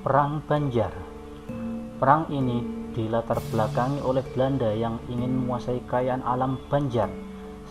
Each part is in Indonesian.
Perang Banjar. Perang ini dilatar belakangi oleh Belanda yang ingin menguasai kekayaan alam Banjar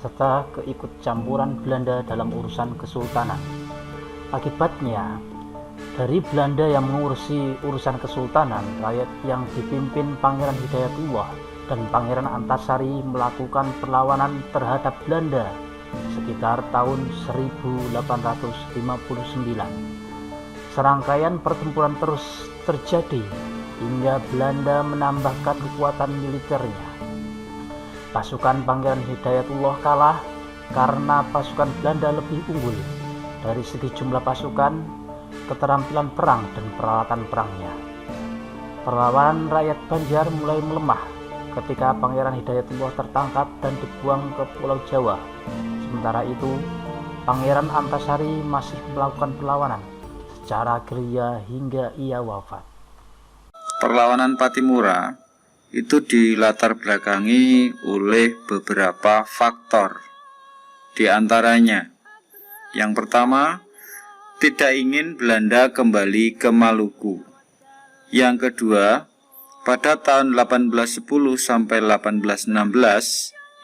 serta keikut campuran Belanda dalam urusan kesultanan. Akibatnya, dari Belanda yang mengurusi urusan kesultanan, rakyat yang dipimpin Pangeran Hidayatullah dan Pangeran Antasari melakukan perlawanan terhadap Belanda sekitar tahun 1859. Serangkaian pertempuran terus terjadi hingga Belanda menambahkan kekuatan militernya. Pasukan Pangeran Hidayatullah kalah karena pasukan Belanda lebih unggul dari segi jumlah pasukan, keterampilan perang, dan peralatan perangnya. Perlawanan rakyat Banjar mulai melemah ketika Pangeran Hidayatullah tertangkap dan dibuang ke Pulau Jawa. Sementara itu, Pangeran Antasari masih melakukan perlawanan secara gerilya hingga ia wafat. Perlawanan Pattimura itu dilatar belakangi oleh beberapa faktor. Di antaranya, yang pertama, tidak ingin Belanda kembali ke Maluku. Yang kedua, pada tahun 1810 sampai 1816,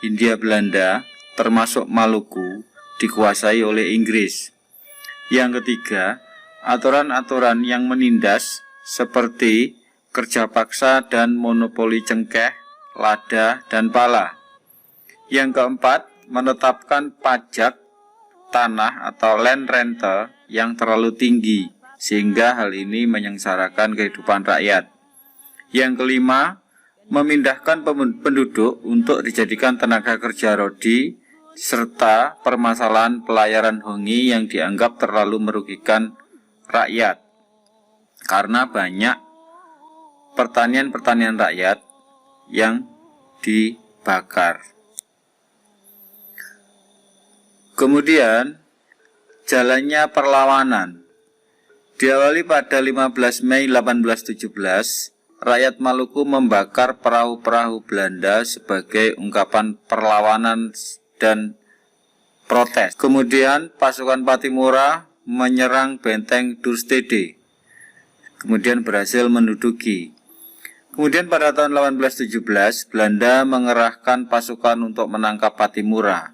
Hindia Belanda termasuk Maluku dikuasai oleh Inggris. Yang ketiga, aturan-aturan yang menindas seperti kerja paksa dan monopoli cengkeh, lada, dan pala. Yang keempat, menetapkan pajak tanah atau land rental yang terlalu tinggi, sehingga hal ini menyengsarakan kehidupan rakyat. Yang kelima, memindahkan penduduk untuk dijadikan tenaga kerja rodi, serta permasalahan pelayaran hongi yang dianggap terlalu merugikan rakyat, karena banyak pertanian rakyat yang dibakar. Kemudian, jalannya perlawanan. Diawali pada 15 Mei 1817, rakyat Maluku membakar perahu-perahu Belanda sebagai ungkapan perlawanan dan protes. Kemudian pasukan Pattimura menyerang benteng Dürstede, kemudian berhasil menduduki. Kemudian pada tahun 1817, Belanda mengerahkan pasukan untuk menangkap Pattimura.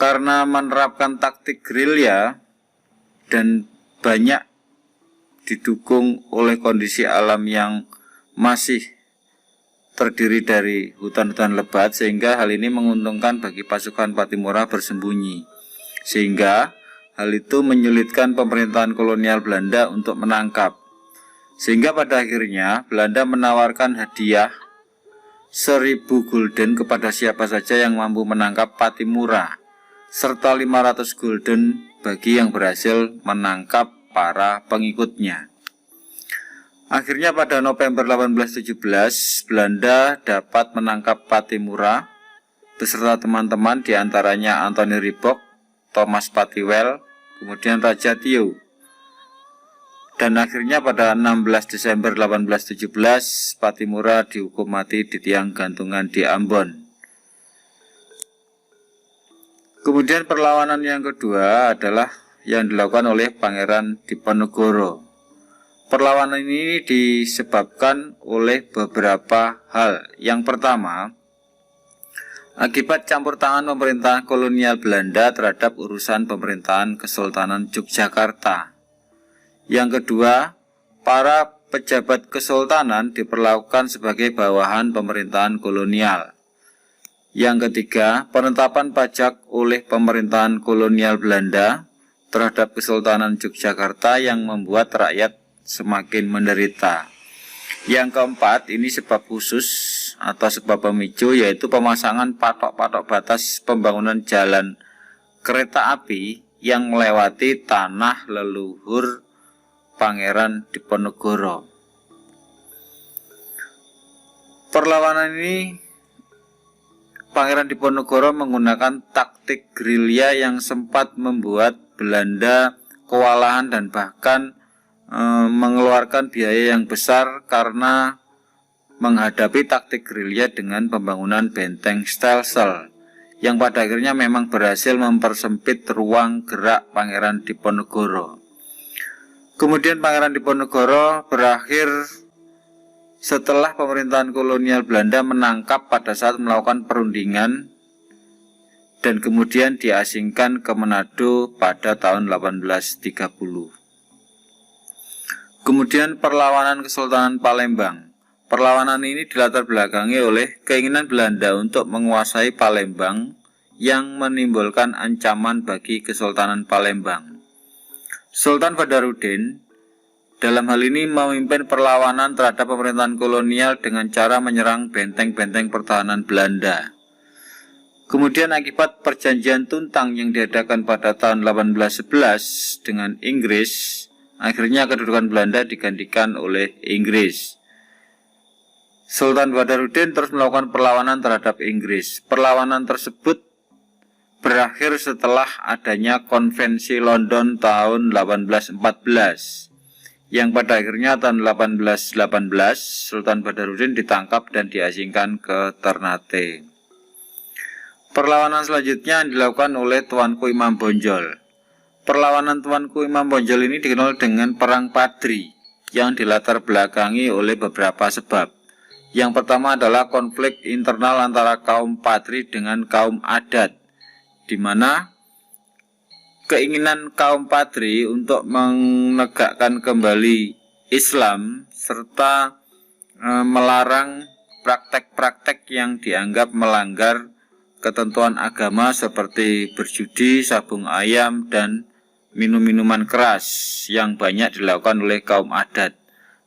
Karena menerapkan taktik gerilya dan banyak didukung oleh kondisi alam yang masih terdiri dari hutan-hutan lebat, sehingga hal ini menguntungkan bagi pasukan Pattimura bersembunyi. Sehingga hal itu menyulitkan pemerintahan kolonial Belanda untuk menangkap. Sehingga pada akhirnya Belanda menawarkan hadiah 1000 gulden kepada siapa saja yang mampu menangkap Pattimura, serta 500 gulden bagi yang berhasil menangkap para pengikutnya. Akhirnya pada November 1817, Belanda dapat menangkap Pattimura beserta teman-teman, diantaranya Anthony Ribot, Thomas Patiwell, kemudian Raja Thieu. Dan akhirnya pada 16 Desember 1817, Pattimura dihukum mati di tiang gantungan di Ambon. Kemudian perlawanan yang kedua adalah yang dilakukan oleh Pangeran Diponegoro. Perlawanan ini disebabkan oleh beberapa hal. Yang pertama, akibat campur tangan pemerintahan kolonial Belanda terhadap urusan pemerintahan Kesultanan Yogyakarta. Yang kedua, para pejabat kesultanan diperlakukan sebagai bawahan pemerintahan kolonial. Yang ketiga, penetapan pajak oleh pemerintahan kolonial Belanda terhadap Kesultanan Yogyakarta yang membuat rakyat semakin menderita. Yang keempat, ini sebab khusus atau sebab pemicu, yaitu pemasangan patok-patok batas pembangunan jalan kereta api yang melewati tanah leluhur Pangeran Diponegoro. Perlawanan ini Pangeran Diponegoro menggunakan taktik gerilya yang sempat membuat Belanda kewalahan dan bahkan mengeluarkan biaya yang besar karena menghadapi taktik gerilya dengan pembangunan benteng Stelsel yang pada akhirnya memang berhasil mempersempit ruang gerak Pangeran Diponegoro. Kemudian Pangeran Diponegoro berakhir setelah pemerintahan kolonial Belanda menangkap pada saat melakukan perundingan dan kemudian diasingkan ke Manado pada tahun 1830. Kemudian perlawanan Kesultanan Palembang. Perlawanan ini dilatar belakangi oleh keinginan Belanda untuk menguasai Palembang yang menimbulkan ancaman bagi Kesultanan Palembang. Sultan Badarudin dalam hal ini memimpin perlawanan terhadap pemerintahan kolonial dengan cara menyerang benteng-benteng pertahanan Belanda. Kemudian akibat perjanjian Tuntang yang diadakan pada tahun 1811 dengan Inggris, akhirnya kedudukan Belanda digantikan oleh Inggris. Sultan Badarudin terus melakukan perlawanan terhadap Inggris. Perlawanan tersebut berakhir setelah adanya Konvensi London tahun 1814, yang pada akhirnya tahun 1818 Sultan Badarudin ditangkap dan diasingkan ke Ternate. Perlawanan selanjutnya dilakukan oleh Tuanku Imam Bonjol. Perlawanan Tuanku Imam Bonjol ini dikenal dengan Perang Padri yang dilatar belakangi oleh beberapa sebab. Yang pertama adalah konflik internal antara kaum Padri dengan kaum adat, di mana keinginan kaum Padri untuk menegakkan kembali Islam serta melarang praktek-praktek yang dianggap melanggar ketentuan agama seperti berjudi, sabung ayam, dan minum-minuman keras yang banyak dilakukan oleh kaum adat.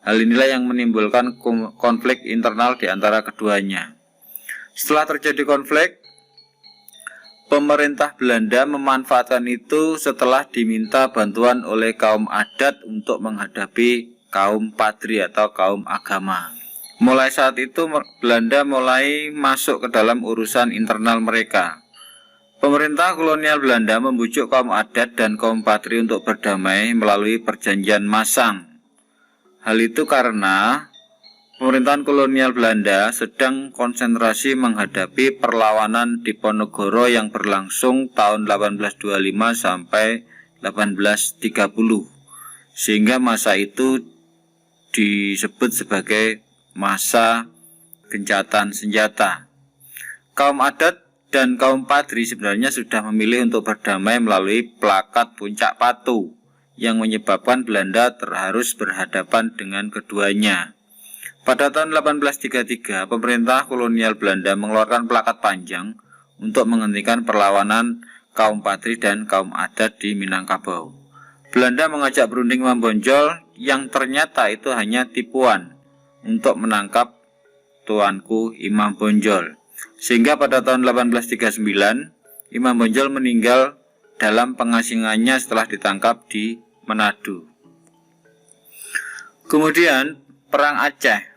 Hal inilah yang menimbulkan konflik internal di antara keduanya. Setelah terjadi konflik, pemerintah Belanda memanfaatkan itu setelah diminta bantuan oleh kaum adat untuk menghadapi kaum Padri atau kaum agama. Mulai saat itu Belanda mulai masuk ke dalam urusan internal mereka. Pemerintah kolonial Belanda membujuk kaum adat dan kaum Padri untuk berdamai melalui perjanjian Masang. Hal itu karena pemerintahan kolonial Belanda sedang konsentrasi menghadapi perlawanan Diponegoro yang berlangsung tahun 1825 sampai 1830, sehingga masa itu disebut sebagai masa gencatan senjata. Kaum adat dan kaum Padri sebenarnya sudah memilih untuk berdamai melalui Plakat Puncak Patu, yang menyebabkan Belanda harus berhadapan dengan keduanya. Pada tahun 1833, pemerintah kolonial Belanda mengeluarkan plakat panjang untuk menghentikan perlawanan kaum Padri dan kaum adat di Minangkabau. Belanda mengajak berunding Imam Bonjol yang ternyata itu hanya tipuan untuk menangkap Tuanku Imam Bonjol. Sehingga pada tahun 1839, Imam Bonjol meninggal dalam pengasingannya setelah ditangkap di Manado. Kemudian Perang Aceh.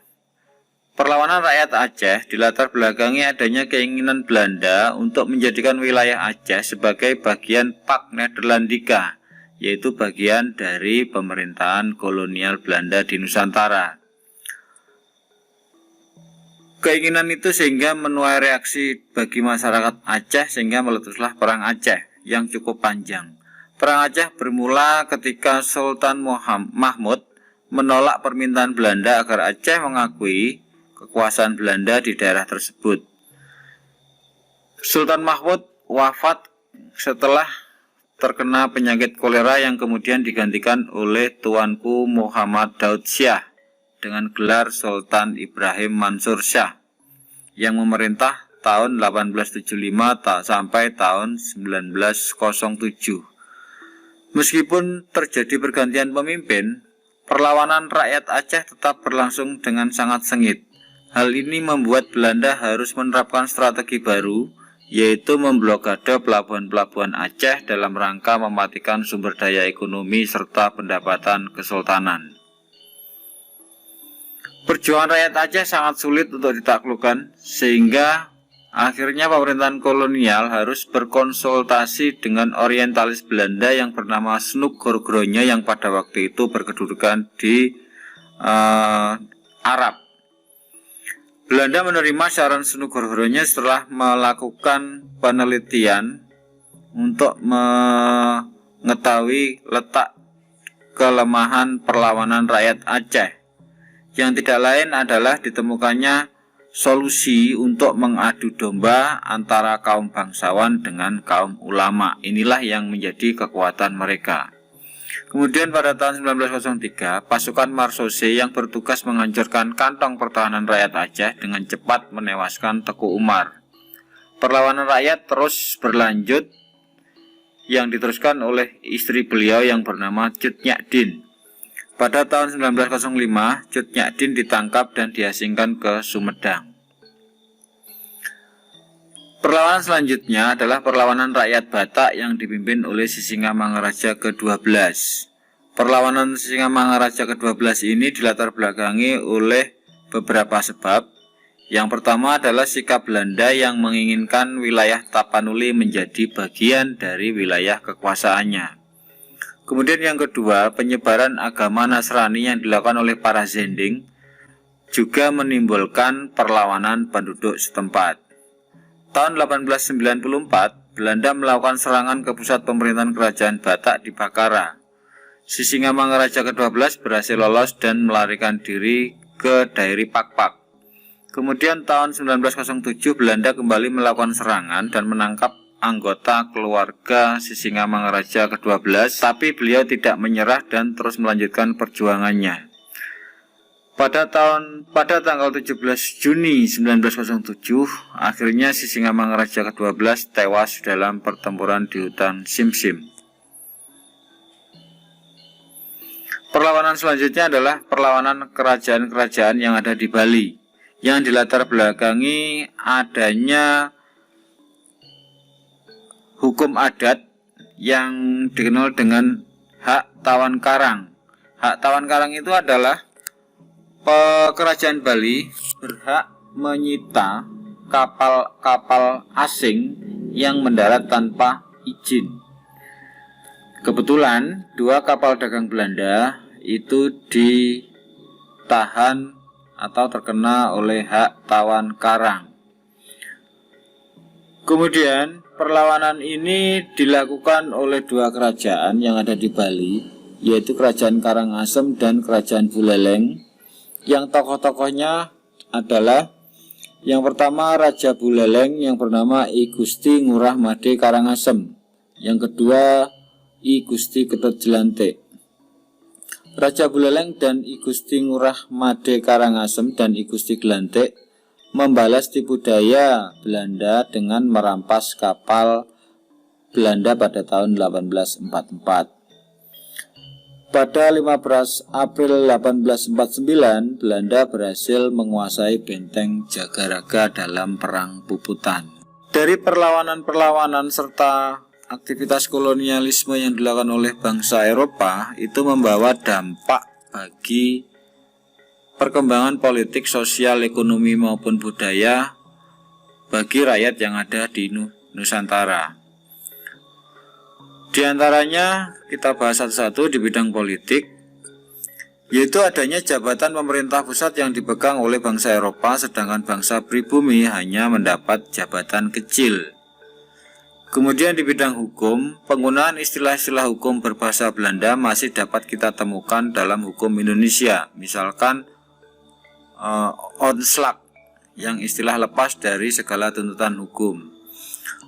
Perlawanan rakyat Aceh dilatar belakangi adanya keinginan Belanda untuk menjadikan wilayah Aceh sebagai bagian Pak Nederlandika, yaitu bagian dari pemerintahan kolonial Belanda di Nusantara. Keinginan itu sehingga menuai reaksi bagi masyarakat Aceh sehingga meletuslah Perang Aceh yang cukup panjang. Perang Aceh bermula ketika Sultan Mahmud menolak permintaan Belanda agar Aceh mengakui kekuasaan Belanda di daerah tersebut. Sultan Mahmud wafat setelah terkena penyakit kolera yang kemudian digantikan oleh Tuanku Muhammad Daud Syah dengan gelar Sultan Ibrahim Mansur Syah yang memerintah tahun 1875 sampai tahun 1907. Meskipun terjadi pergantian pemimpin, perlawanan rakyat Aceh tetap berlangsung dengan sangat sengit. Hal ini membuat Belanda harus menerapkan strategi baru, yaitu memblokade pelabuhan-pelabuhan Aceh dalam rangka mematikan sumber daya ekonomi serta pendapatan kesultanan. Perjuangan rakyat Aceh sangat sulit untuk ditaklukkan, sehingga akhirnya pemerintahan kolonial harus berkonsultasi dengan orientalis Belanda yang bernama Snoek Gorgronje yang pada waktu itu berkedudukan di Arab. Belanda menerima saran Snoek Gorgronje setelah melakukan penelitian untuk mengetahui letak kelemahan perlawanan rakyat Aceh, yang tidak lain adalah ditemukannya solusi untuk mengadu domba antara kaum bangsawan dengan kaum ulama. Inilah yang menjadi kekuatan mereka. Kemudian pada tahun 1903, pasukan Marsose yang bertugas menghancurkan kantong pertahanan rakyat Aceh dengan cepat menewaskan Teku Umar. Perlawanan rakyat terus berlanjut yang diteruskan oleh istri beliau yang bernama Cut Nyak Dien. Pada tahun 1905, Cut Nyak Dien ditangkap dan diasingkan ke Sumedang. Perlawanan selanjutnya adalah perlawanan rakyat Batak yang dipimpin oleh Sisingamangaraja ke-12. Perlawanan Sisingamangaraja ke-12 ini dilatar belakangi oleh beberapa sebab. Yang pertama adalah sikap Belanda yang menginginkan wilayah Tapanuli menjadi bagian dari wilayah kekuasaannya. Kemudian yang kedua, penyebaran agama Nasrani yang dilakukan oleh para Zending juga menimbulkan perlawanan penduduk setempat. Tahun 1894, Belanda melakukan serangan ke pusat pemerintahan kerajaan Batak di Bakara. Sisingamangaraja ke-12 berhasil lolos dan melarikan diri ke Dairi Pakpak. Kemudian tahun 1907 Belanda kembali melakukan serangan dan menangkap anggota keluarga Sisingamangaraja ke-12, tapi beliau tidak menyerah dan terus melanjutkan perjuangannya. Pada tanggal 17 Juni 1907, akhirnya Sisingamangaraja ke-12 tewas dalam pertempuran di hutan Simsim. Perlawanan selanjutnya adalah perlawanan kerajaan-kerajaan yang ada di Bali, yang dilatar belakangi adanya hukum adat yang dikenal dengan hak tawan karang. Hak tawan karang itu adalah kerajaan Bali berhak menyita kapal-kapal asing yang mendarat tanpa izin. Kebetulan 2 kapal dagang Belanda itu ditahan atau terkena oleh hak tawan karang. Kemudian perlawanan ini dilakukan oleh 2 kerajaan yang ada di Bali, yaitu Kerajaan Karangasem dan Kerajaan Buleleng, yang tokoh-tokohnya adalah yang pertama Raja Buleleng yang bernama I Gusti Ngurah Made Karangasem, yang kedua I Gusti Ketut Jelantik. Raja Buleleng dan I Gusti Ngurah Made Karangasem dan I Gusti Jelantik membalas tipu daya Belanda dengan merampas kapal Belanda pada tahun 1844. Pada 15 April 1849, Belanda berhasil menguasai benteng Jagaraga dalam Perang Puputan. Dari perlawanan-perlawanan serta aktivitas kolonialisme yang dilakukan oleh bangsa Eropa itu membawa dampak bagi perkembangan politik, sosial, ekonomi maupun budaya bagi rakyat yang ada di Nusantara. Di antaranya kita bahas satu-satu di bidang politik, yaitu adanya jabatan pemerintah pusat yang dipegang oleh bangsa Eropa, sedangkan bangsa pribumi hanya mendapat jabatan kecil. Kemudian di bidang hukum, penggunaan istilah-istilah hukum berbahasa Belanda masih dapat kita temukan dalam hukum Indonesia, misalkan onslaught yang istilah lepas dari segala tuntutan hukum.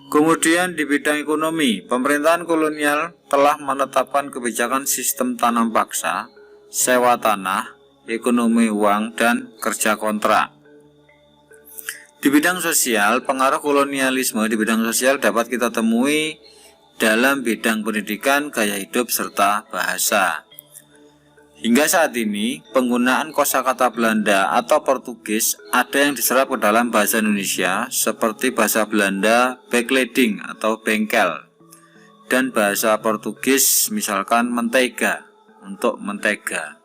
Kemudian di bidang ekonomi, pemerintahan kolonial telah menetapkan kebijakan sistem tanam paksa, sewa tanah, ekonomi uang, dan kerja kontrak. Di bidang sosial, pengaruh kolonialisme di bidang sosial dapat kita temui dalam bidang pendidikan, gaya hidup, serta bahasa. Hingga saat ini, penggunaan kosakata Belanda atau Portugis ada yang diserap ke dalam bahasa Indonesia, seperti bahasa Belanda backleading atau bengkel, dan bahasa Portugis misalkan mentega untuk mentega.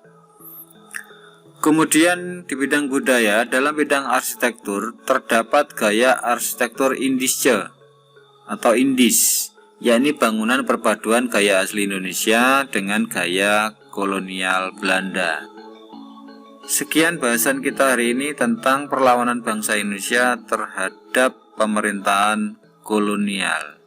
Kemudian di bidang budaya, dalam bidang arsitektur terdapat gaya arsitektur Indische atau Indis, yakni bangunan perpaduan gaya asli Indonesia dengan gaya kolonial Belanda. Sekian bahasan kita hari ini tentang perlawanan bangsa Indonesia terhadap pemerintahan kolonial.